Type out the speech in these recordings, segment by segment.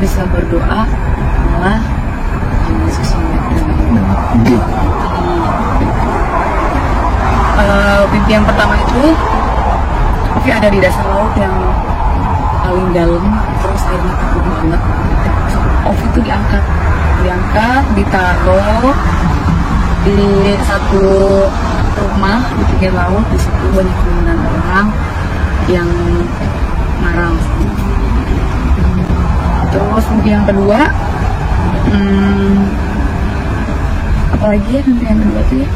bisa berdoa malah Yesus mimpi yang pertama itu Ovi ada di dasar laut yang paling dalam, terus airnya takut banget. Ovi itu diangkat, ditaruh di satu rumah di pinggir laut. Di situ banyak kerumunan orang yang marah. Terus mimpi yang kedua, apalagi ya mimpi yang kedua tuh ya?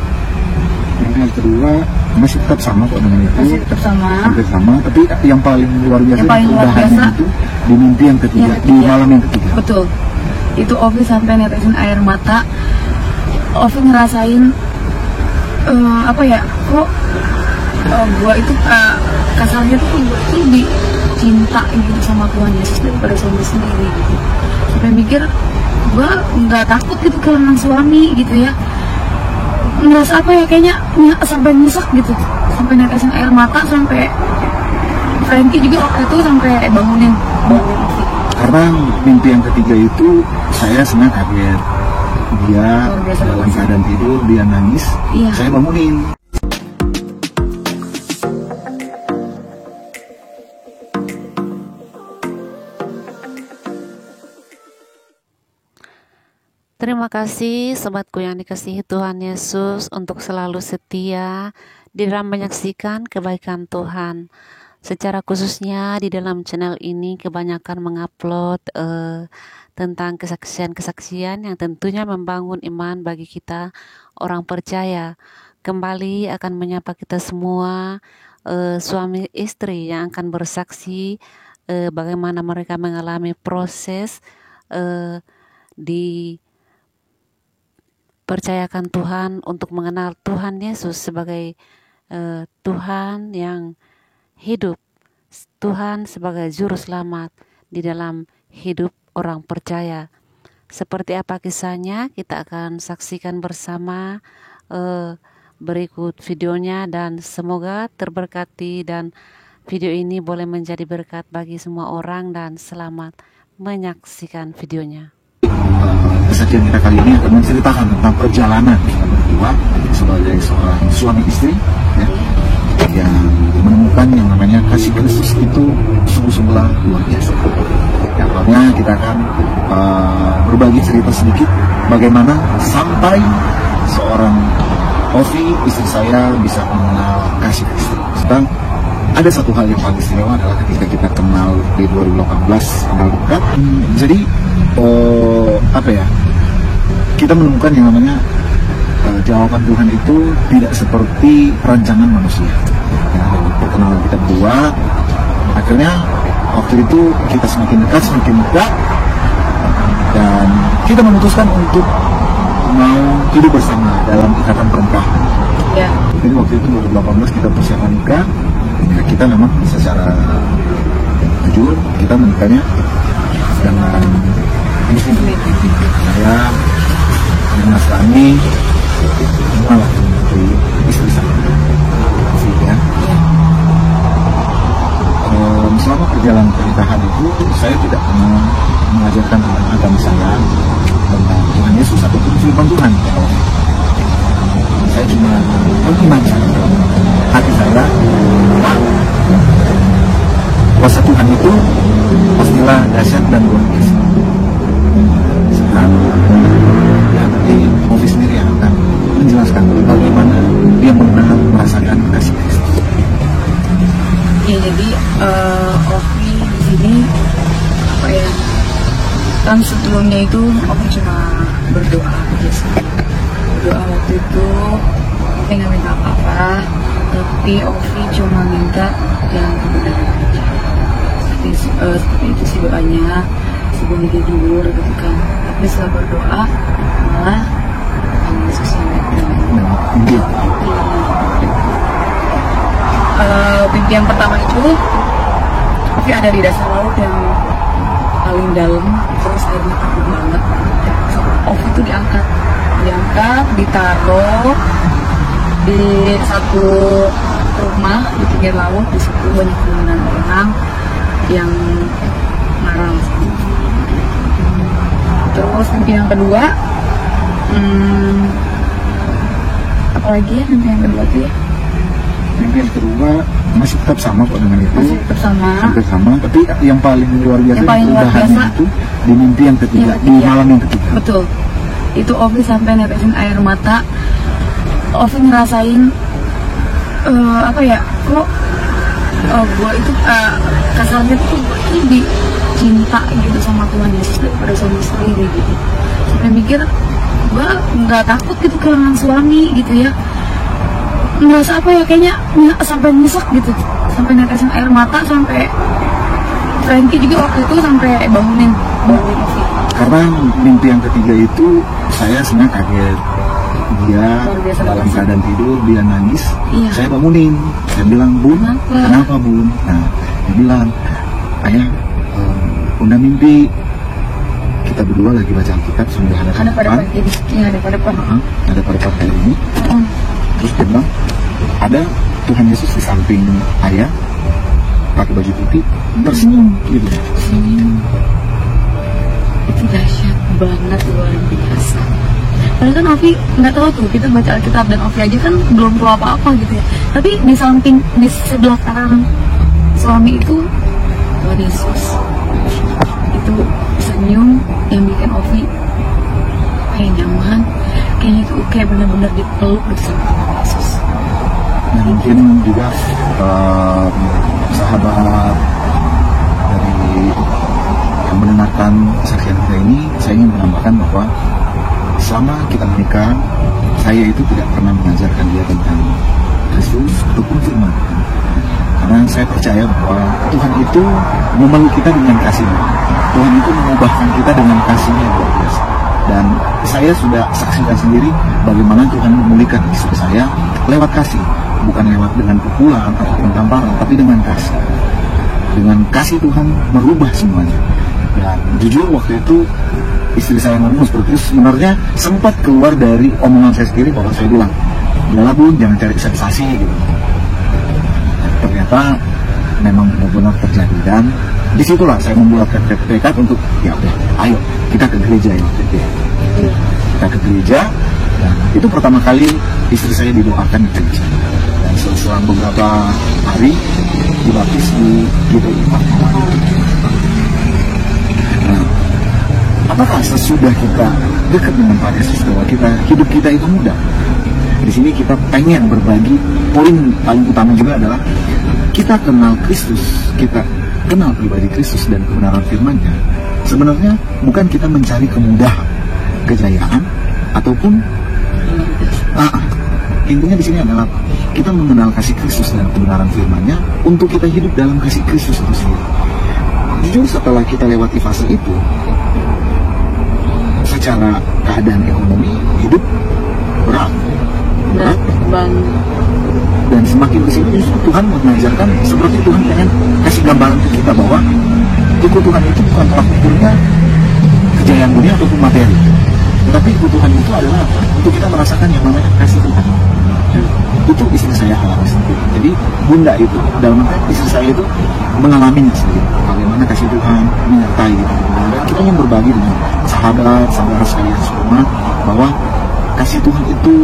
Mimpi yang kedua masih tetap sama kok dengan itu. Masih tetap sama. Hampir sama, tapi yang paling luar biasa, yang paling luar biasa itu di mimpi yang ketiga, di malam yang ketiga. Betul. Itu Ovi sampai netesin air mata. Ovi ngerasain apa ya? Kok gua itu kasarnya tuh gua itu dicinta gitu sama Tuhan Yesus daripada suami sendiri gitu. Sampai mikir gua nggak takut gitu kehilangan suami gitu ya. Ngerasa apa ya, kayaknya sampai nyesek gitu, sampai netesin air mata, sampai Frankie juga waktu itu sampai bangunin Ovi. Karena mimpi yang ketiga itu saya senang kaget, dia dalam keadaan tidur, dia nangis, iya. Saya bangunin. Terima kasih sobatku yang dikasihi Tuhan Yesus untuk selalu setia di dalam menyaksikan kebaikan Tuhan. Secara khususnya di dalam channel ini kebanyakan mengupload tentang kesaksian-kesaksian yang tentunya membangun iman bagi kita orang percaya. Kembali akan menyapa kita semua suami istri yang akan bersaksi bagaimana mereka mengalami proses dipercayakan Tuhan untuk mengenal Tuhan Yesus sebagai Tuhan yang hidup, Tuhan sebagai juru selamat di dalam hidup orang percaya. Seperti apa kisahnya kita akan saksikan bersama berikut videonya, dan semoga terberkati dan video ini boleh menjadi berkat bagi semua orang, dan selamat menyaksikan videonya. Kesaksian kita kali ini akan menceritakan tentang perjalanan kita berdua sebagai seorang suami istri ya, yang menemukan yang namanya kasih Kristus itu sungguh-sungguhlah luar biasa. Yang awalnya kita akan berbagi cerita sedikit bagaimana sampai seorang Ovi, istri saya, bisa mengenal kasih Kristus. Sedang ada satu hal yang paling istimewa adalah ketika kita kenal di 2018 kenal dekat. Jadi apa ya? Kita menemukan yang namanya jawaban Tuhan itu tidak seperti rancangan manusia. Ya, dari perkenalan kita berdua, akhirnya waktu itu kita semakin dekat, dan kita memutuskan untuk mau hidup bersama dalam ikatan pernikahan. Ya. Jadi waktu itu 2018 kita persiapan nikah. Ya, kita memang secara jujur kita menikahnya dengan Muslim. Saya Nasrani, malah dari istri saya. Ya. Selama perjalanan pernikahan itu saya tidak pernah mengajarkan tentang agama saya, tentang Tuhan Yesus ataupun firman Tuhan. Saya cuma mengimankan dalam hati saya kuasa Tuhan itu pastilah dahsyat dan luar biasa. Sekarang nanti Ovi sendiri yang akan menjelaskan bagaimana dia pernah merasakan kasih Kristus. Ya, jadi Ovi di sini apa ya? Kan sebelumnya itu Ovi cuma berdoa aja sih. Berdoa waktu itu Ovi nggak minta apa-apa, tapi Ovi cuma minta yang kebenaran aja. Seperti itu sih doanya sebelum tidur gitu kan. Tapi setelah berdoa malah Yesus yang mimpi yang pertama itu Ovi ada di dasar laut yang paling dalam, terus airnya takut banget. Ovi itu diangkat, ditaruh di satu rumah di pinggir laut. Di situ banyak kerumunan orang yang marah. Terus mimpi yang kedua, apalagi ya mimpi yang kedua tuh ya? Mimpi yang kedua masih tetap sama kok dengan itu. Masih tetap sama. Sampai sama, tapi yang paling luar biasa Yang paling luar udahannya biasa itu di mimpi yang ketiga, yang di ketiga. malam yang ketiga. Betul. Itu Ovi sampai netesin air mata. Ovi ngerasain apa ya? Kok gue itu kasarnya tuh gue itu dicinta gitu sama Tuhan Yesus daripada suami sendiri gitu. Sampai mikir gue nggak takut gitu kehilangan suami gitu ya. Ngerasa apa ya, kayaknya sampai nyesek gitu, sampai netesin air mata, sampai Frankie juga waktu itu sampai bangunin Ovi. Karena mimpi yang ketiga itu saya sebenarnya kaget. Dia Luar biasa dalam banget. keadaan tidur, dia nangis. Iya. Saya bangunin, saya bilang, Bun, Kenapa? kenapa Bun? Nah, dia bilang, Ayah, Bunda mimpi kita berdua lagi baca Alkitab sambil Ada pada hadapan. pagi ini, iya ada pada pagi. Ada pada partai ini. Terus dia bilang, ada Tuhan Yesus di samping Ayah, pakai baju putih, tersenyum gitu. Itu dahsyat banget, luar biasa. Padahal kan Ovi nggak tahu tuh, kita baca Alkitab dan Ovi aja kan belum tahu apa-apa gitu ya. Tapi di samping, di sebelah kanan suami itu Tuhan Yesus. Itu senyum yang bikin Ovi kayak nyaman, kayaknya itu kayak bener-bener dipeluk gitu sama Tuhan Yesus. Dan mungkin juga sahabat dari yang mendengarkan kesaksian kita ini, saya ingin menambahkan bahwa selama kita menikah, saya itu tidak pernah mengajarkan dia tentang Kristus ataupun firman. Karena saya percaya bahwa Tuhan itu memeluk kita dengan kasih-Nya. Tuhan itu mengubahkan kita dengan kasih-Nya yang luar biasa. Dan saya sudah saksikan sendiri bagaimana Tuhan memulihkan istri saya lewat kasih. Bukan lewat dengan pukulan ataupun tamparan, tapi dengan kasih. Dengan kasih Tuhan merubah semuanya. Dan jujur waktu itu istri saya ngomong seperti itu, sebenarnya sempat keluar dari omongan saya sendiri bahwa saya bilang, udahlah Bun, jangan cari sensasi gitu. Ternyata memang benar-benar terjadi, dan disitulah saya membuatkan tekad untuk ya udah, ayo kita ke gereja ya. Kita ke gereja, dan itu pertama kali istri saya didoakan di gereja. Dan selang beberapa hari dibaptis di GPI. Nah, apakah sesudah kita dekat dengan Pak Yesus bahwa hidup kita itu mudah? Di sini kita pengen berbagi. Poin paling utama juga adalah kita kenal Kristus, kita kenal pribadi Kristus dan kebenaran firman-Nya. Sebenarnya bukan kita mencari kemudahan, kejayaan, ataupun intinya di sini adalah kita mengenal kasih Kristus dan kebenaran firman-Nya untuk kita hidup dalam kasih Kristus itu sendiri. Jujur setelah kita lewati fase itu, secara keadaan ekonomi hidup berat banget. dan semakin kesini justru Tuhan mengajarkan seperti Tuhan pengen kasih gambaran ke kita bahwa kebutuhan itu bukan tolak ukurnya kejayaan dunia ataupun materi, tetapi kebutuhan itu adalah apa? Untuk kita merasakan yang namanya kasih Tuhan. Itu istri saya alami sendiri. Jadi bunda itu dalam arti istri saya itu mengalaminya sendiri, bagaimana kasih Tuhan menyertai gitu. Dan kita yang berbagi dengan saudara sekalian semua bahwa kasih Tuhan itu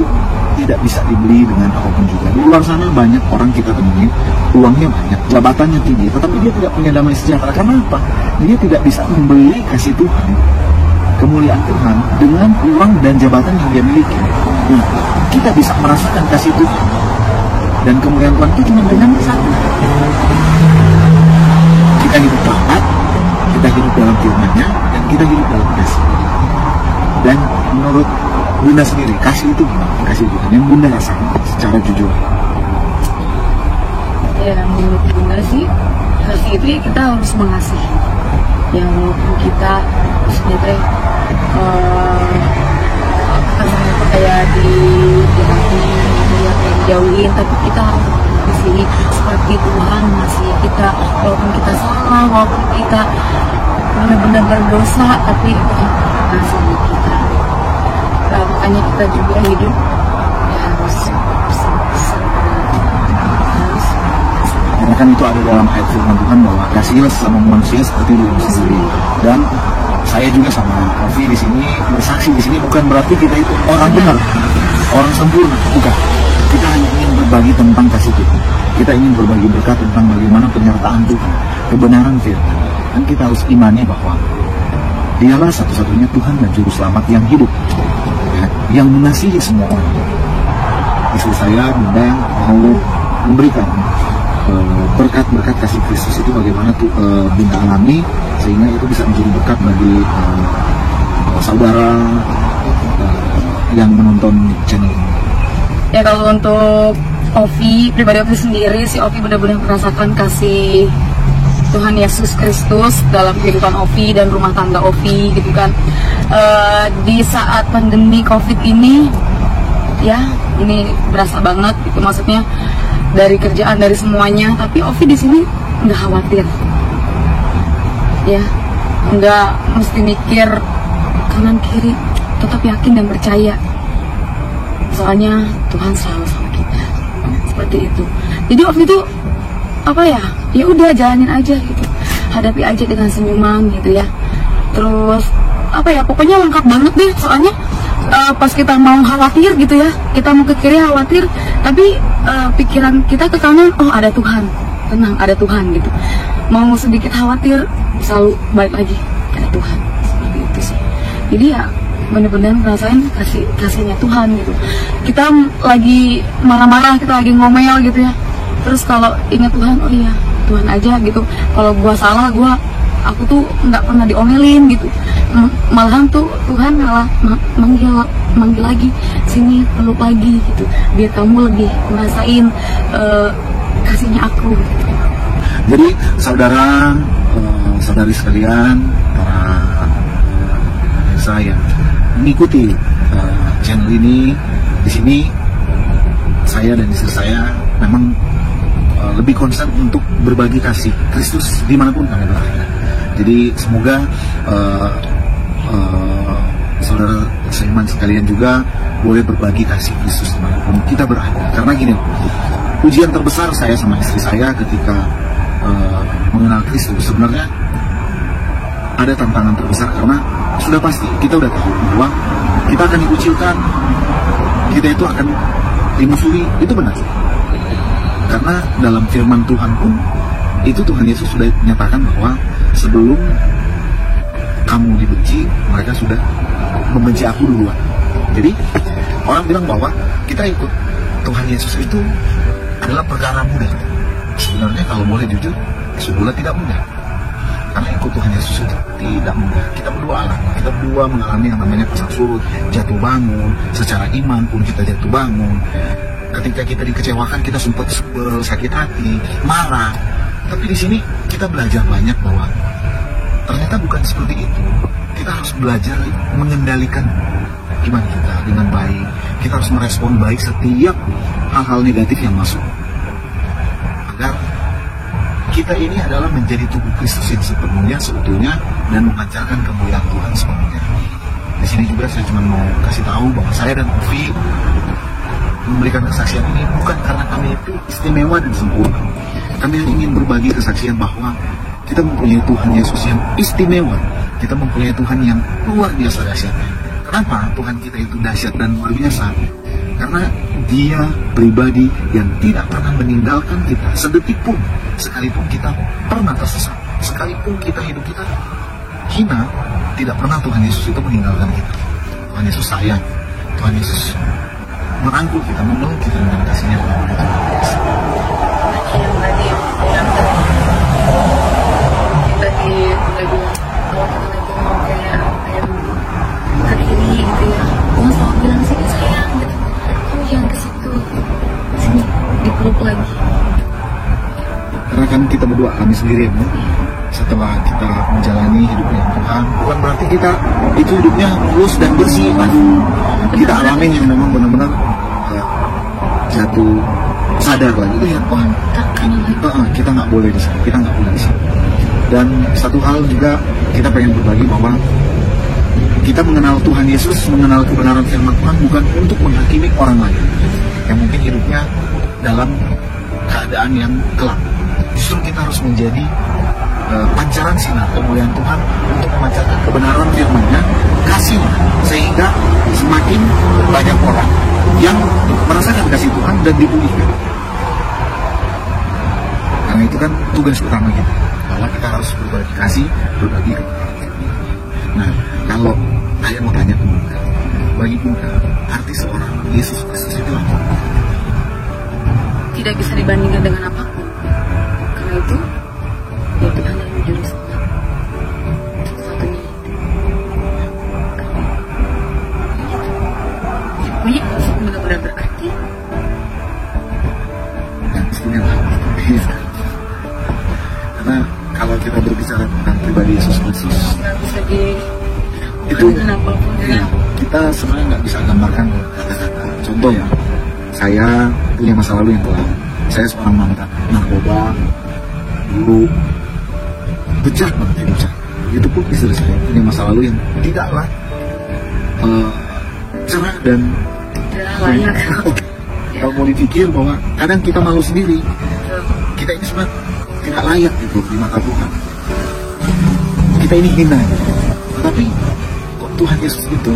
tidak bisa dibeli dengan apapun juga. Di luar sana banyak orang kita temuin, uangnya banyak, jabatannya tinggi, tetapi dia tidak punya damai sejahtera. Karena apa? Dia tidak bisa membeli kasih Tuhan, kemuliaan Tuhan dengan uang dan jabatan yang dia miliki. Nah, kita bisa merasakan kasih Tuhan dan kemuliaan Tuhan itu cuma dengan satu. Kita hidup taat, kita hidup dalam firman-Nya, dan kita hidup dalam kasih. Dan menurut Bunda sendiri, kasih itu gimana? Kasih Tuhan yang Bunda rasakan secara jujur. Ya, menurut Bunda sih, kasih itu ya kita harus mengasihi. Yang walaupun kita sebenarnya kasarnya itu kayak dijauhin, tapi kita harus mengasihi seperti Tuhan mengasihi kita. Walaupun kita salah, walaupun kita benar-benar berdosa, tapi Tuhan mengasihi kita. Nah, makanya kita juga hidup ya harus Karena kan itu ada dalam ayat firman Tuhan bahwa kasihilah sesama manusia seperti diri sendiri. Dan saya saya juga sama Ovi di sini bersaksi di sini bukan berarti kita itu orang benar, orang sempurna, bukan. Kita hanya ingin berbagi tentang kasih Tuhan. Kita ingin berbagi berkat tentang bagaimana penyertaan Tuhan, kebenaran firman. Dan kita harus imani bahwa Dialah satu-satunya Tuhan dan Juru Selamat yang hidup, ya, yang mengasihi semua orang. Istri saya, Bunda, mau memberikan berkat-berkat kasih Kristus itu bagaimana tuh Bunda alami, sehingga itu bisa menjadi berkat bagi saudara yang menonton channel ini. Ya, kalau untuk Ovi, pribadi Ovi sendiri, si Ovi benar-benar merasakan kasih Tuhan Yesus Kristus dalam kehidupan Ovi dan rumah tangga Ovi gitu kan. Di saat pandemi COVID ini, ya ini berasa banget gitu, maksudnya dari kerjaan, dari semuanya, tapi Ovi di sini nggak khawatir, ya nggak mesti mikir kanan kiri, tetap yakin dan percaya, soalnya Tuhan selalu sama kita, seperti itu. Jadi Ovi itu apa ya, ya udah jalanin aja gitu, hadapi aja dengan senyuman gitu ya. Terus apa ya, pokoknya lengkap banget deh, soalnya pas kita mau khawatir gitu ya, kita mau ke kiri khawatir, tapi pikiran kita ke kanan, oh ada Tuhan, tenang, ada Tuhan gitu. Mau sedikit khawatir, selalu balik lagi, ada Tuhan, seperti itu sih. Jadi ya benar-benar ngerasain kasihnya Tuhan gitu. Kita lagi marah-marah, kita lagi ngomel gitu ya, terus kalau ingat Tuhan, oh iya Tuhan aja gitu. Kalau gua salah, aku tuh nggak pernah diomelin gitu, malahan tuh Tuhan malah manggil lagi, sini peluk lagi gitu, biar kamu lebih ngerasain kasihnya aku gitu. Jadi saudara saudari sekalian, para saya mengikuti channel ini, di sini saya dan istri saya memang lebih concern untuk berbagi kasih Kristus dimanapun kami berada. Jadi semoga saudara seiman sekalian juga boleh berbagi kasih Kristus dimanapun kita berada. Karena gini, ujian terbesar saya sama istri saya ketika mengenal Kristus sebenarnya ada tantangan terbesar, karena sudah pasti kita udah tahu bahwa kita akan dikucilkan, kita itu akan dimusuhi, itu benar. Karena dalam firman Tuhan pun itu Tuhan Yesus sudah menyatakan bahwa sebelum kamu dibenci, mereka sudah membenci aku duluan. Jadi orang bilang bahwa kita ikut Tuhan Yesus itu adalah perkara mudah. Sebenarnya kalau boleh jujur, sebenarnya tidak mudah. Karena ikut Tuhan Yesus itu tidak mudah. Kita berdua alami, kita berdua mengalami yang namanya pasang surut, jatuh bangun. Secara iman pun kita jatuh bangun. Ketika kita dikecewakan, kita sempat sebel, sakit hati, marah. Tapi di sini kita belajar banyak bahwa ternyata bukan seperti itu. Kita harus belajar mengendalikan iman kita dengan baik. Kita harus merespon baik setiap hal-hal negatif yang masuk, agar kita ini adalah menjadi tubuh Kristus yang sepenuhnya, seutuhnya, dan memancarkan kemuliaan Tuhan sepenuhnya. Di sini juga saya cuma mau kasih tahu bahwa saya dan Ovi memberikan kesaksian ini bukan karena kami itu istimewa dan sempurna. Kami ingin berbagi kesaksian bahwa kita mempunyai Tuhan Yesus yang istimewa. Kita mempunyai Tuhan yang luar biasa dahsyatnya. Kenapa Tuhan kita itu dahsyat dan luar biasa? Karena Dia pribadi yang tidak pernah meninggalkan kita sedetik pun. Sekalipun kita pernah tersesat, sekalipun kita hidup kita hina, tidak pernah Tuhan Yesus itu meninggalkan kita. Tuhan Yesus sayang, Tuhan Yesus merangkul kita, memeluk kita dengan kasihnya yang begitu biasa. Yang tadi yang kita lagi mau kayak ke kiri gitu ya, Tuhan selalu bilang sini sayang gitu, kamu jangan ke situ, sini dipeluk lagi. Karena kan kita berdua alami sendiri ya, setelah kita menjalani hidup dengan Tuhan, bukan berarti kita itu hidupnya mulus dan bersih, kita alami yang memang benar-benar jatuh sadar lagi, ya Tuhan, kita nggak boleh di sini, kita nggak boleh di sini. Dan satu hal juga kita pengen berbagi bahwa kita mengenal Tuhan Yesus, mengenal kebenaran firman Tuhan bukan untuk menghakimi orang lain yang mungkin hidupnya dalam keadaan yang gelap. Justru kita harus menjadi pancaran sinar kemuliaan Tuhan untuk memancarkan kebenaran firman sehingga semakin banyak orang yang merasakan kasih Tuhan dan dipulihkan. Karena itu kan tugas utama kita, bahwa kita harus berbagi kasih, berbagi kebaikan. Nah, kalau saya mau tanya ke Bunda, bagi Bunda, arti seorang Yesus Kristus itu apa? Tidak bisa dibandingkan dengan apapun. Karena itu, ya Tuhan yang menjadi semua. Satu-satunya. Pokoknya Yesus benar-benar berarti. Dan istimewa. Karena kalau kita berbicara tentang pribadi Yesus Kristus, Nggak bisa di itu dengan apapun ya. kita sebenarnya nggak bisa gambarkan kata-kata. Contoh ya, saya punya masa lalu yang kelam. Saya seorang mantan narkoba, dulu bejat banget hidup saya. Itu pun istri saya punya masa lalu yang tidaklah cerah dan Layak. kalau mau dipikir bahwa kadang kita malu sendiri, kita ini sebenarnya tidak layak gitu di mata Tuhan. Kita ini hina gitu. Tetapi kok Tuhan Yesus itu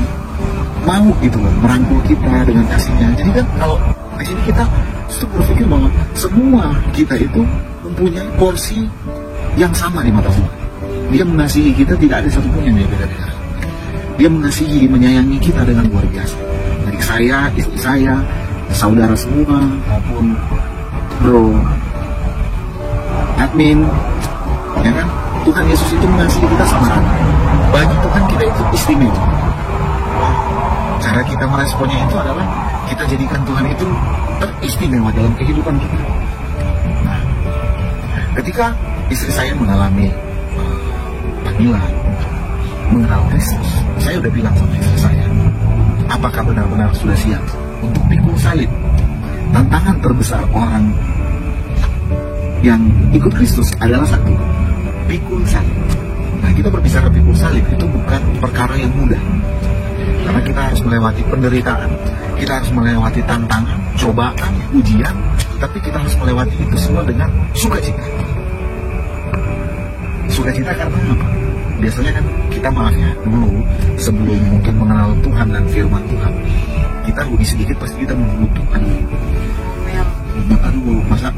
mau gitu loh merangkul kita dengan kasihnya. Jadi kan kalau di sini kita berpikir bahwa semua kita itu mempunyai porsi yang sama di mata Tuhan. Dia mengasihi kita, tidak ada satupun yang beda-beda. Dia mengasihi, menyayangi kita dengan luar biasa. Dari saya, istri saya, saudara semua, maupun bro admin, ya kan? Tuhan Yesus itu mengasihi kita sama rata. Bagi Tuhan kita itu istimewa. Cara kita meresponnya itu adalah kita jadikan Tuhan itu teristimewa dalam kehidupan kita. Nah, ketika istri saya mengalami panggilan mengenal Kristus, saya udah bilang sama istri saya, apakah benar-benar sudah siap untuk pikul salib? Tantangan terbesar orang yang ikut Kristus adalah satu, pikul salib. Nah, kita berbicara pikul salib itu bukan perkara yang mudah, karena kita harus melewati penderitaan, kita harus melewati tantangan, cobaan, ujian, tapi kita harus melewati itu semua dengan sukacita. Sukacita karena apa? Biasanya kan kita, maaf ya, dulu sebelum mungkin mengenal Tuhan dan firman Tuhan, kita rugi sedikit pasti kita membutuhkan. Aduh, masa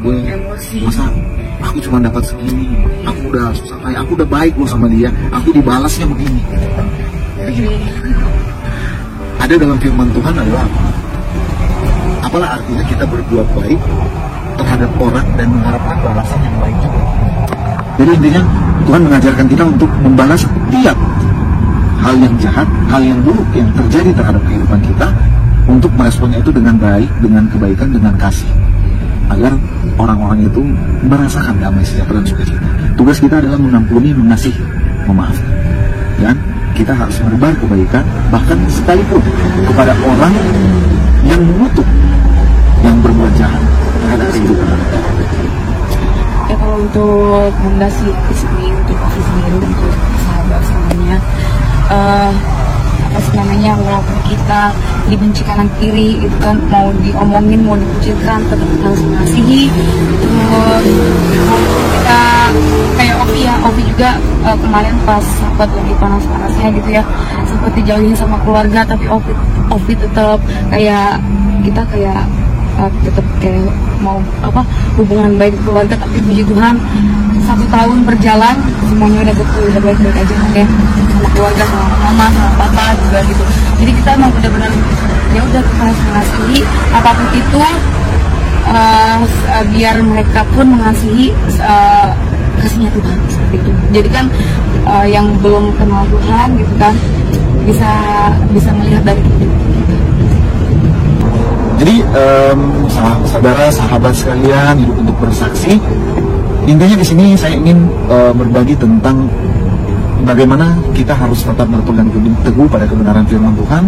aku cuma dapat segini, aku udah susah, aku udah baik loh sama dia, aku dibalasnya begini. Ada dalam firman Tuhan adalah apa? Apalah artinya kita berbuat baik terhadap orang dan mengharapkan balasan yang baik juga. Jadi intinya Tuhan mengajarkan kita untuk membalas setiap hal yang jahat, hal yang buruk yang terjadi terhadap kehidupan kita, untuk meresponnya itu dengan baik, dengan kebaikan, dengan kasih, agar orang-orang itu merasakan damai sejahtera dan sukacita. Tugas kita adalah mengampuni, mengasihi, memaafkan, dan kita harus menebar kebaikan, bahkan sekalipun kepada orang yang mengutuk, yang berbuat jahat terhadap kehidupan kita. Ya kalau untuk Bunda sih sendiri, untuk aku sendiri, untuk sahabat semuanya, apa sih namanya, walaupun kita dibenci kanan kiri itu kan, mau diomongin, mau dikucilkan, tetap harus mengasihi. Terus kita kayak Ovi juga kemarin pas sempat lagi panas-panasnya gitu ya, sempat dijauhin sama keluarga, tapi Ovi tetap kayak kita kayak tetap kayak mau hubungan baik keluarga. Tapi puji Tuhan 1 tahun berjalan semuanya udah betul, udah baik-baik aja ya, sama keluarga, sama mama, sama papa juga gitu. Jadi kita emang benar-benar ya udah kita harus mengasihi apapun itu, biar mereka pun mengasihi kasihnya Tuhan seperti itu. Jadi kan yang belum kenal Tuhan gitu kan bisa melihat dari kita. Jadi saudara, sahabat sekalian, hidup untuk bersaksi. Intinya di sini saya ingin berbagi tentang bagaimana kita harus tetap berpegang teguh pada kebenaran firman Tuhan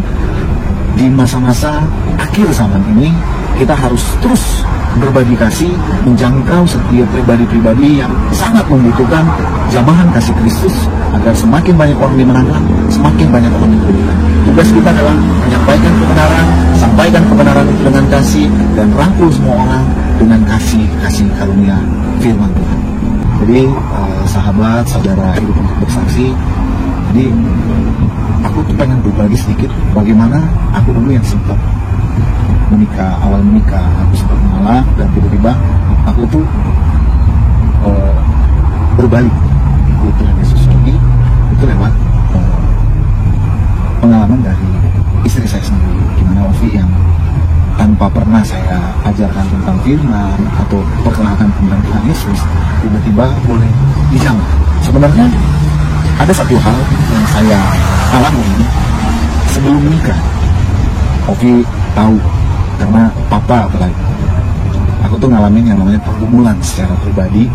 di masa-masa akhir zaman ini. Kita harus terus berbagi kasih, menjangkau setiap pribadi-pribadi yang sangat membutuhkan jamahan kasih Kristus, agar semakin banyak orang dimenangkan, semakin banyak orang dipulihkan. Tugas kita adalah menyampaikan kebenaran, sampaikan kebenaran dengan kasih, dan rangkul semua orang dengan kasih karunia firman Tuhan. Jadi sahabat, saudara hidup untuk bersaksi, jadi aku aku tuh pengen berbagi sedikit bagaimana aku dulu yang sempat menikah, awal menikah aku sempat mengalah dan tiba-tiba aku tuh berbalik ikut Tuhan Yesus lagi. Itu lewat pengalaman dari istri saya sendiri, gimana Ovi yang tanpa pernah saya ajarkan tentang firman atau perkenalkan tentang Tuhan Yesus tiba-tiba boleh dijamah. Sebenarnya ada satu hal yang saya alami sebelum menikah. Ovi tahu karena papa apalagi, aku tuh ngalamin yang namanya pergumulan secara pribadi,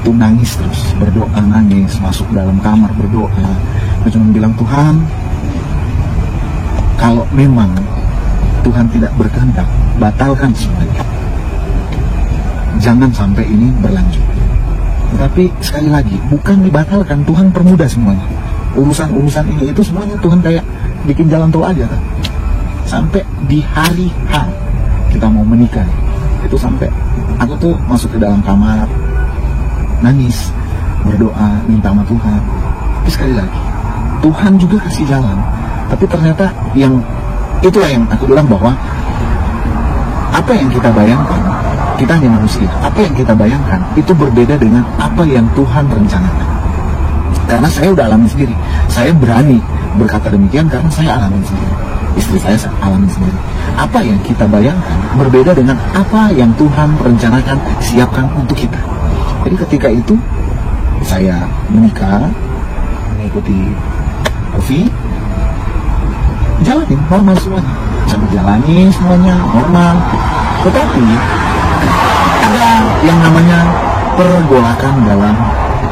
tuh nangis terus, berdoa nangis, masuk dalam kamar berdoa. Aku cuma bilang, Tuhan, kalau memang Tuhan tidak berkehendak, batalkan semuanya. Jangan sampai ini berlanjut. Tapi sekali lagi, bukan dibatalkan, Tuhan permudah semuanya. Urusan-urusan ini itu semuanya Tuhan kayak bikin jalan tol aja kan. Sampai di hari H kita mau menikah, itu sampai aku tuh masuk ke dalam kamar, nangis, berdoa, minta sama Tuhan. Tapi sekali lagi, Tuhan juga kasih jalan. Tapi ternyata itulah yang aku bilang bahwa apa yang kita bayangkan, kita hanya manusia, apa yang kita bayangkan itu berbeda dengan apa yang Tuhan rencanakan. Karena saya udah alami sendiri, saya berani berkata demikian karena saya alami sendiri, istri saya alami sendiri. Apa yang kita bayangkan berbeda dengan apa yang Tuhan rencanakan, siapkan untuk kita. Jadi ketika itu saya menikah, mengikuti Ovi, jalanin normal semuanya, saya jalani semuanya normal. Tetapi ada yang namanya pergolakan dalam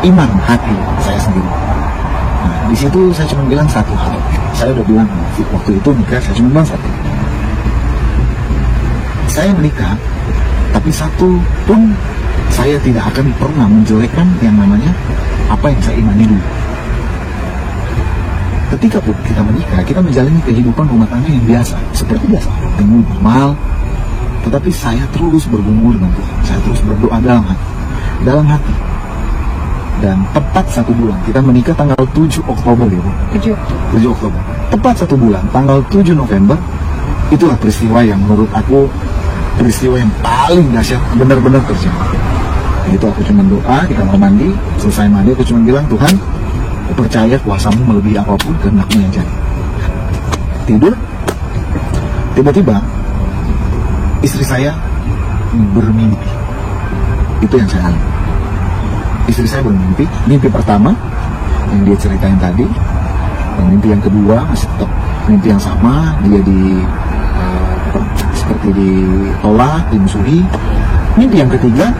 iman hati saya sendiri. Nah, di situ saya cuma bilang satu hal. Saya udah bilang waktu itu nikah, saya cuma bilang satu. Saya menikah, tapi satu pun saya tidak akan pernah menjelekkan yang namanya apa yang saya imani dulu. Ketika pun kita menikah, kita menjalani kehidupan rumah tangga yang biasa, seperti biasa, dengan normal. Tetapi saya terus bergumul dengan Tuhan, saya terus berdoa dalam hati. Dan tepat 1 bulan, kita menikah tanggal 7 Oktober ya Bu? 7 Oktober. Tepat 1 bulan, tanggal 7 November, itulah peristiwa yang menurut aku peristiwa yang paling dahsyat benar-benar terjadi. Itu aku cuma doa di kamar mandi, selesai mandi aku cuma bilang, Tuhan, aku percaya kuasamu melebihi apapun kehendakmu yang jadi. Tidur, tiba-tiba istri saya bermimpi. Itu yang saya alami. Istri saya bermimpi, mimpi pertama yang dia ceritain tadi, dan mimpi yang kedua masih tetap mimpi yang sama, dia seperti ditolak, dimusuhi. Mimpi yang ketiga,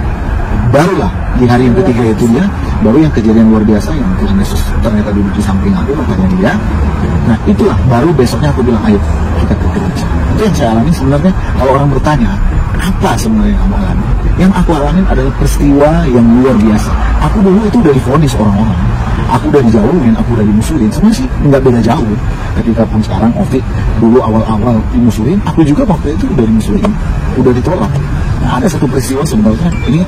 barulah di hari yang ketiga itu dia, baru yang kejadian luar biasa yang Tuhan Yesus ternyata duduk di samping aku, katanya dia. Nah itulah, baru besoknya aku bilang, ayo kita ke gereja. Itu yang saya alami sebenarnya. Kalau orang bertanya, apa sebenarnya yang kamu alami? Yang aku alami adalah peristiwa yang luar biasa. Aku dulu itu udah divonis orang-orang, aku udah dijauhin, aku udah dimusuhin. Sebenarnya sih nggak beda jauh. Ketika pun sekarang Ovi dulu awal-awal dimusuhin, aku juga waktu itu udah dimusuhin, udah ditolak. Nah, ada satu peristiwa sebenarnya ini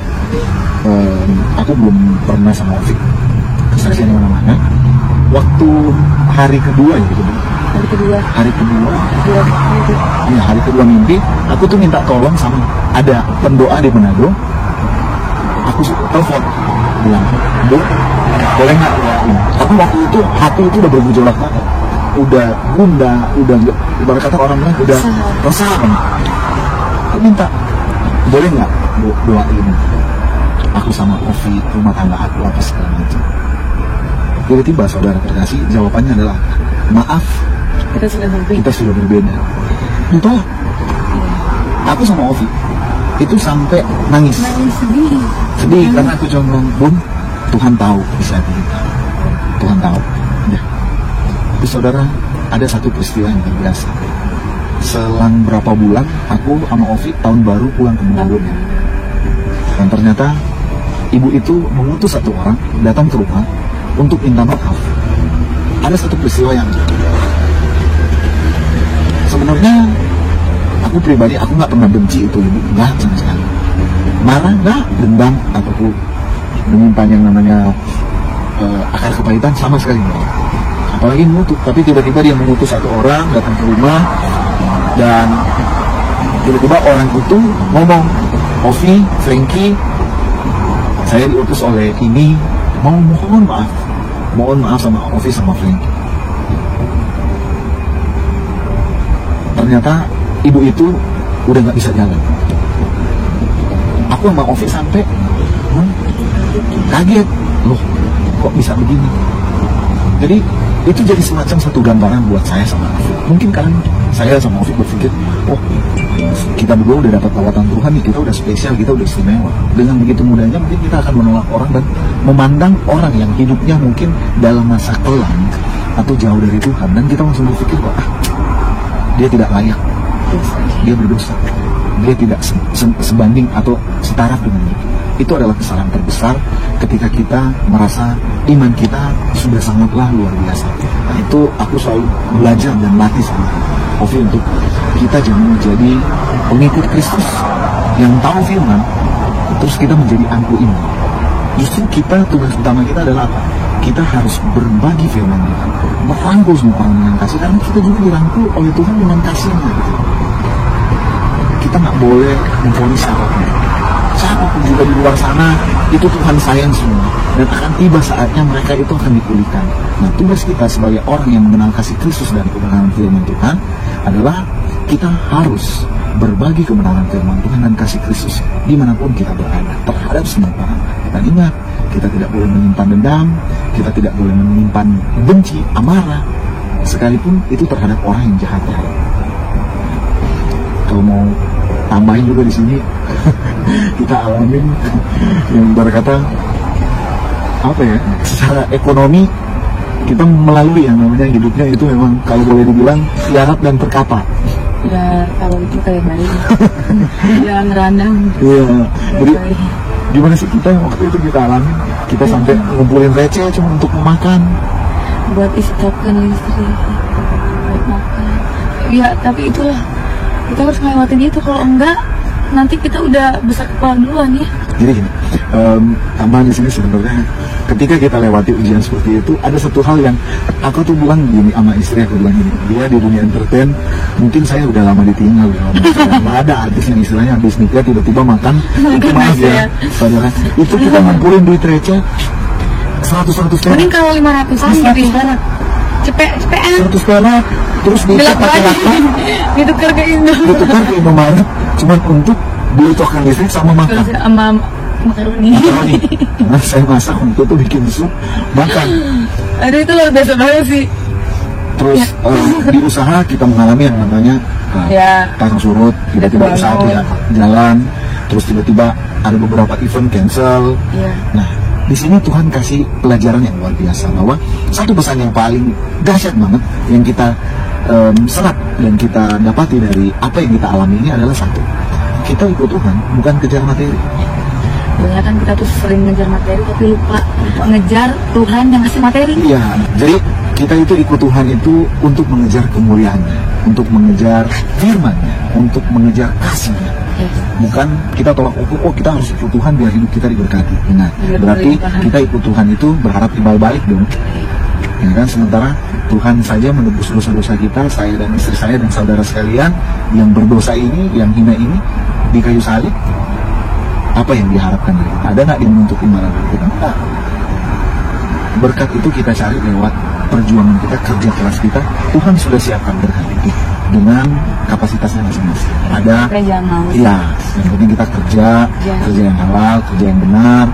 aku belum pernah sama Ovi kesaksian di mana-mana. Waktu hari kedua ya gitu. Hari kedua mimpi, aku tuh minta tolong sama ada pendoa di Manado. Aku telepon, bilang, Bu, boleh nggak doain? Tapi waktu itu hati itu udah bergejolak banget, udah gundah, udah ibarat kata orang bilang udah resah banget. Aku minta, boleh nggak doain aku sama Ovi, rumah tangga aku apa segala macam. Tiba-tiba saudara terkasih, jawabannya adalah maaf, kita sudah berbeda. Ditolak. Aku sama Ovi itu sampai nangis sedih karena aku cuma ngomong, Bun, Tuhan tahu bisa kita, Tuhan tahu ya. Tapi saudara, ada satu peristiwa yang biasa. Selang berapa bulan aku sama Ovi tahun baru pulang ke Manado, dan ternyata ibu itu mengutus satu orang datang ke rumah untuk minta maaf. Ada satu peristiwa yang sebenarnya aku pribadi, aku nggak pernah benci itu ibu, nggak sama sekali. Marah nggak, dendam ataupun menyimpan yang namanya akar kepahitan sama sekali nggak. apalagi menutup. Tapi tiba-tiba dia mengutus satu orang datang ke rumah, dan tiba-tiba orang itu ngomong, Ovi, Frankie, saya diutus oleh ini, mau mohon maaf sama Ovi sama Frankie. Ternyata ibu itu udah nggak bisa jalan. Aku sama Ovi sampai kaget, loh kok bisa begini. Jadi itu jadi semacam satu gambaran buat saya sama Ovi. Mungkin kan saya sama Ovi berpikir, oh kita berdua udah dapat lawatan Tuhan nih, kita udah spesial, kita udah istimewa. Dengan begitu mudahnya mungkin kita akan menolak orang dan memandang orang yang hidupnya mungkin dalam masa kelam atau jauh dari Tuhan, dan kita langsung berpikir bahwa dia tidak layak, dia berdosa, dia tidak sebanding atau setara dengan kita. Itu adalah kesalahan terbesar ketika kita merasa iman kita sudah sangatlah luar biasa. Nah, itu aku selalu belajar dan latih sama Ovi untuk kita jangan menjadi pengikut Kristus yang tahu firman terus kita menjadi angkuh iman. Justru kita, tugas utama kita adalah apa? Kita harus berbagi firman Tuhan, merangkul semua orang dengan kasih, karena kita juga dirangkul oleh Tuhan dengan kasih-Nya. Kita nggak boleh memvonis siapapun. Siapapun juga di luar sana, itu Tuhan sayang semua, dan akan tiba saatnya mereka itu akan dipulihkan. Nah, tugas kita sebagai orang yang mengenal kasih Kristus dan kebenaran firman Tuhan adalah kita harus berbagi kebenaran firman Tuhan dan kasih Kristus dimanapun kita berada terhadap semua orang. Dan ingat, kita tidak boleh menyimpan dendam, kita tidak boleh menyimpan benci, amarah, sekalipun itu terhadap orang yang jahat. Kalau mau tambahin juga di sini, kita alamin yang berkata apa ya, secara ekonomi kita melalui yang namanya hidupnya itu memang kalau boleh dibilang tiarap dan terkapa. Ya kalau itu kayak baik ya ngerandang. Iya, jadi gimana sih kita yang waktu itu kita alami, kita sampai ngumpulin receh cuma untuk makan, buat istirahatkan istri, buat makan. Ya tapi itulah, kita harus ngelewatin itu, kalau enggak nanti kita udah besar kepala duluan ya. Jadi gini, tambahan di sini sebenarnya ketika kita lewati ujian seperti itu, ada satu hal yang aku tuh bilang gini sama istri, aku bilang gini, dia di dunia entertain, mungkin saya udah lama ditinggal, nggak ada artis yang istilahnya habis nikah tiba-tiba makan, itu maaf ya, saudara, itu kita ngumpulin duit receh 100 perak. Mending kalau 500-an gitu ya. Cepetan 100 perak, terus diikat pakai lakban, ditukar ke Indomaret, cuman untuk beli token listrik sama makan. Sama makaroni. Nah, saya masak untuk tuh bikin sup, makan. Aduh, itu luar biasa banget sih. Terus di usaha kita mengalami yang namanya pasang surut, tiba-tiba usaha tidak jalan, terus tiba-tiba ada beberapa event cancel. Nah, di sini Tuhan kasih pelajaran yang luar biasa, bahwa satu pesan yang paling dahsyat banget yang kita serap dan kita dapati dari apa yang kita alami ini adalah satu, kita ikut Tuhan bukan kejar materi. Banyak kan kita tuh sering ngejar materi tapi lupa ngejar Tuhan yang ngasih materi. Iya, jadi kita itu ikut Tuhan itu untuk mengejar kemuliaannya, untuk mengejar firman-Nya, untuk mengejar kasih-Nya. Bukan kita tolak ukur, oh kita harus ikut Tuhan biar hidup kita diberkati. Nah, berarti kita ikut Tuhan itu berharap timbal balik dong. Ya kan, sementara Tuhan saja menebus dosa-dosa kita, saya dan istri saya dan saudara sekalian yang berdosa ini, yang hina ini di kayu salib. Apa yang diharapkan dari kita? Ada nggak dia menuntut imbalan dari kita? Enggak. Berkat itu kita cari lewat perjuangan kita, kerja keras kita. Tuhan sudah siapkan berkat itu dengan kapasitasnya masing-masing. Ada, iya, yang penting kita kerja yang halal, kerja yang benar.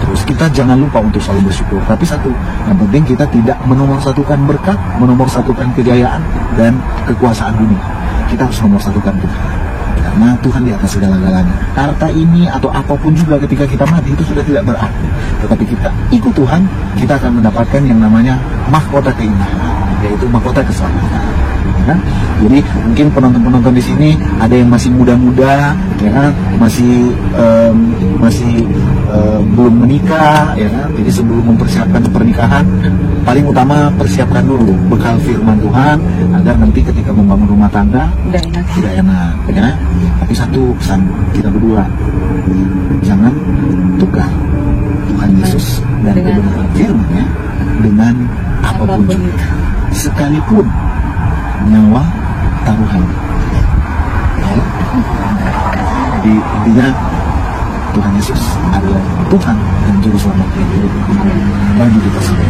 Terus kita jangan lupa untuk selalu bersyukur. Tapi satu, yang penting kita tidak menomorsatukan berkat, menomorsatukan kejayaan dan kekuasaan dunia. Kita harus menomorsatukan Tuhan. Karena Tuhan di atas segala-galanya. Harta ini atau apapun juga ketika kita mati itu sudah tidak berarti. Tetapi kita ikut Tuhan, kita akan mendapatkan yang namanya mahkota keindahan, yaitu mahkota keselamatan. Ya kan? Jadi mungkin penonton-penonton di sini ada yang masih muda-muda, ya kan? Masih belum menikah, ya kan? Jadi sebelum mempersiapkan pernikahan, paling utama persiapkan dulu bekal firman Tuhan agar nanti ketika membangun rumah tangga tidak enak, ya. Tapi satu pesan kita berdua, jangan tukar Tuhan Yesus dan kebenaran firman-Nya dengan apapun juga. sekalipun nyawa taruhan. Ya. Jadi intinya Tuhan Yesus adalah Tuhan dan Juru Selamat yang hidup bagi kita semua.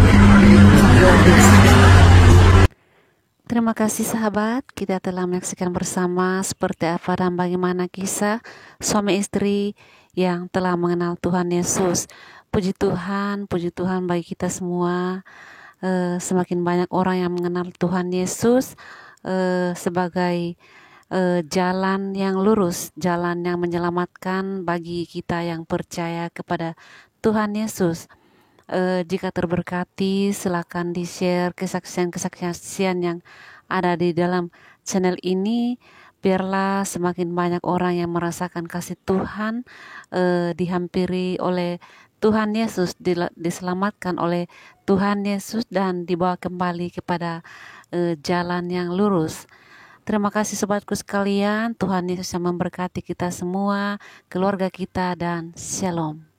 Terima kasih sahabat, kita telah menyaksikan bersama seperti apa dan bagaimana kisah suami istri yang telah mengenal Tuhan Yesus. Puji Tuhan bagi kita semua. Semakin banyak orang yang mengenal Tuhan Yesus sebagai jalan yang lurus, jalan yang menyelamatkan bagi kita yang percaya kepada Tuhan Yesus. Jika terberkati, silakan di-share kesaksian-kesaksian yang ada di dalam channel ini. Biarlah semakin banyak orang yang merasakan kasih Tuhan, dihampiri oleh Tuhan Yesus, diselamatkan oleh Tuhan Yesus dan dibawa kembali kepada jalan yang lurus. Terima kasih sobatku sekalian, Tuhan Yesus yang memberkati kita semua, keluarga kita, dan shalom.